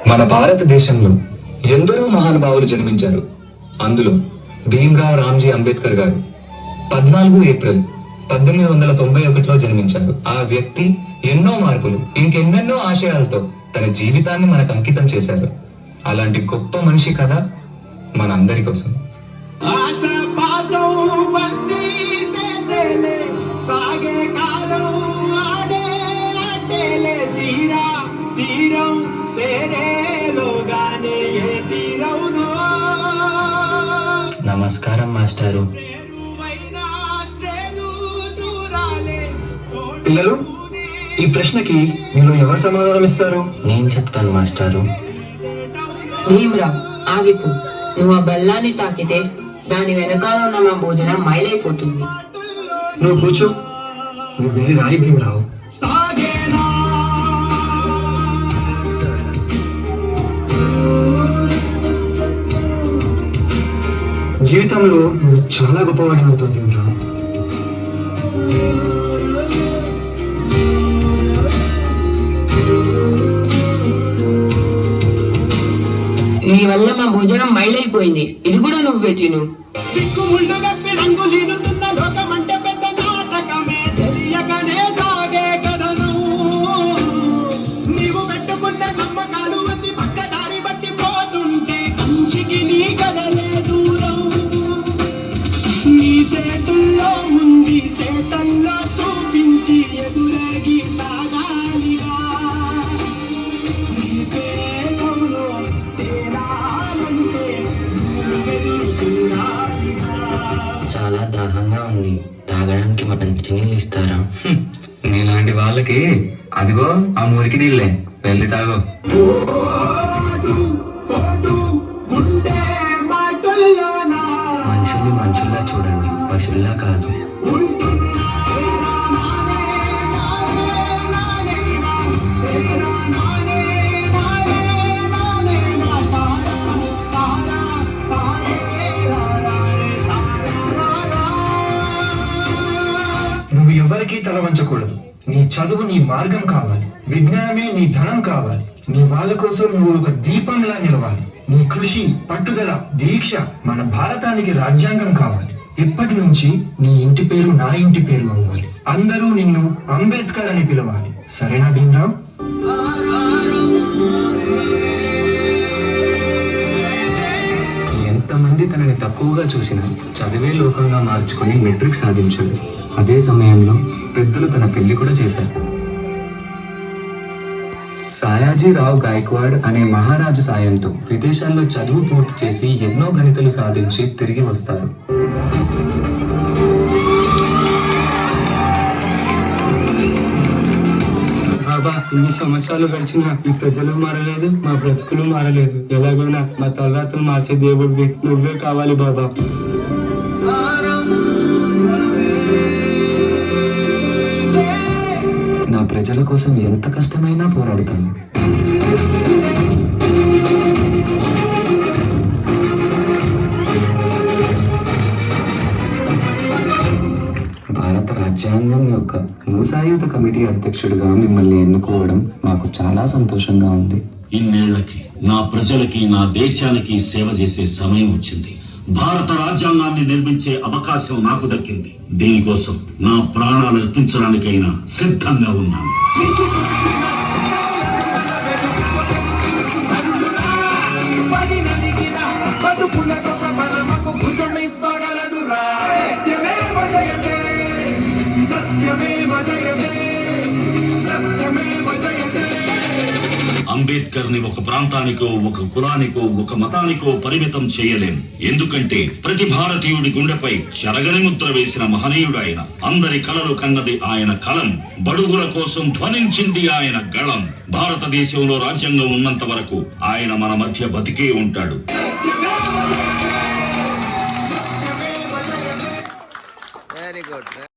మన భారతదేశంలో ఎందరో మహానుభావులు జన్మించారు. అందులో భీమ్రావ్ రామ్జీ అంబేద్కర్ గారు 14 ఏప్రిల్ 1891లో జన్మించారు. ఆ వ్యక్తి ఎన్నో మార్పులు, ఇంకెన్నెన్నో ఆశయాలతో తన జీవితాన్ని మనకు అంకితం చేశారు. అలాంటి గొప్ప మనిషి కథ మనందరి కోసం. నమస్కారం మాస్టారు. పిల్లలు, ఈ ప్రశ్నకి మీరు ఎవరు సమాధానం ఇస్తారు? నేను చెప్తాను మాస్టారు. భీమ్రావ్, ఆగిపో. నువ్వు ఆ బెల్లాన్ని తాకితే దాని వెనకాల ఉన్న మా భోజనం మైలైపోతుంది. నువ్వు కూర్చో. నువ్వు వెళ్ళి రాయి భీమరావు. జీవితంలో నువ్వు చాలా గొప్పవాడిని అవుతావు భీమరావు. నీ వల్ల మా భోజనం మైలైపోయింది. ఇది కూడా నువ్వు పెట్టిను. నీవు పెట్టుకున్న నమ్మకాలు అన్ని పక్కదారి బట్టి పోతుంటే కంచికి నీ కదలే దూరం. నీ సేతుల్లో ఉంది సేతల్లో చూపించి ఎదురేగి సాగాలిగా. నీ పేదలో తేలాలంటే ఎదురు చూడాలిగా. చాలా దాహంగా ఉంది. తాగడానికి మంచినీళ్ళు ఇస్తారా? నీలాంటి వాళ్ళకి అదిగో ఆ మురికి నీళ్ళే, వెళ్ళి తాగో. మనుషుల్ని మనుషుల్లా చూడండి, పశువుల్లా కాదు. నువ్వు ఎవరికీ తల వంచకూడదు. నీ చదువు నీ మార్గం కావాలి. విజ్ఞానమే నీ ధనం కావాలి. నీ వాళ్ళ కోసం నువ్వు ఒక దీపంలా నిలవాలి. నీ కృషి, పట్టుదల, దీక్ష మన భారతానికి రాజ్యాంగం కావాలి. ఇప్పటి నుంచి నీ ఇంటి పేరు నా ఇంటి పేరు అవ్వాలి. అందరూ నిన్ను అంబేద్కర్ అని పిలవాలి. సరేనా భీమ్రావ్? ఎంతమంది తనని తక్కువగా చూసినా చదివే లోకంగా మార్చుకుని మెట్రిక్ సాధించాడు. అదే సమయంలో పెద్దలు తన పెళ్లి కూడా చేశారు. సాయాజీరావు గాయక్వాడ్ అనే మహారాజు సాయంతో విదేశాల్లో చదువు పూర్తి చేసి ఎన్నో గణితలు సాధించి తిరిగి వస్తారు. బాబా, ఇన్ని సంవత్సరాలు గడిచినా ఈ ప్రజలు మారలేదు, మా బ్రతుకులు మారలేదు. ఎలాగైనా మా తలరాతలు మార్చే దేవుడివి నువ్వే కావాలి బాబా. నా ప్రజల కోసం ఎంత కష్టమైనా పోరాడుతాను. భారత రాజ్యాంగం యొక్క మూసాయుధ కమిటీ అధ్యక్షుడిగా మిమ్మల్ని ఎన్నుకోవడం మాకు చాలా సంతోషంగా ఉంది. ఇన్నేళ్లకి నా ప్రజలకి, నా దేశానికి సేవ చేసే సమయం వచ్చింది. భారత రాజ్యాంగాన్ని నిర్మించే అవకాశం నాకు దక్కింది. దీనికోసం నా ప్రాణాలు అర్పించడానికైనా సిద్ధంగా ఉన్నాను. అంబేద్కర్ ని ఒక ప్రాంతానికో, ఒక కులానికో, ఒక మతానికో పరిమితం చేయలేం. ఎందుకంటే ప్రతి భారతీయుడి గుండెపై చెరగని ముద్ర వేసిన మహనీయుడు ఆయన. అందరి కలలు కన్నది ఆయన కలం. బడుగుల కోసం ధ్వనించింది ఆయన గళం. భారతదేశంలో రాజ్యాంగం ఉన్నంత వరకు ఆయన మన మధ్య బతికే ఉంటాడు.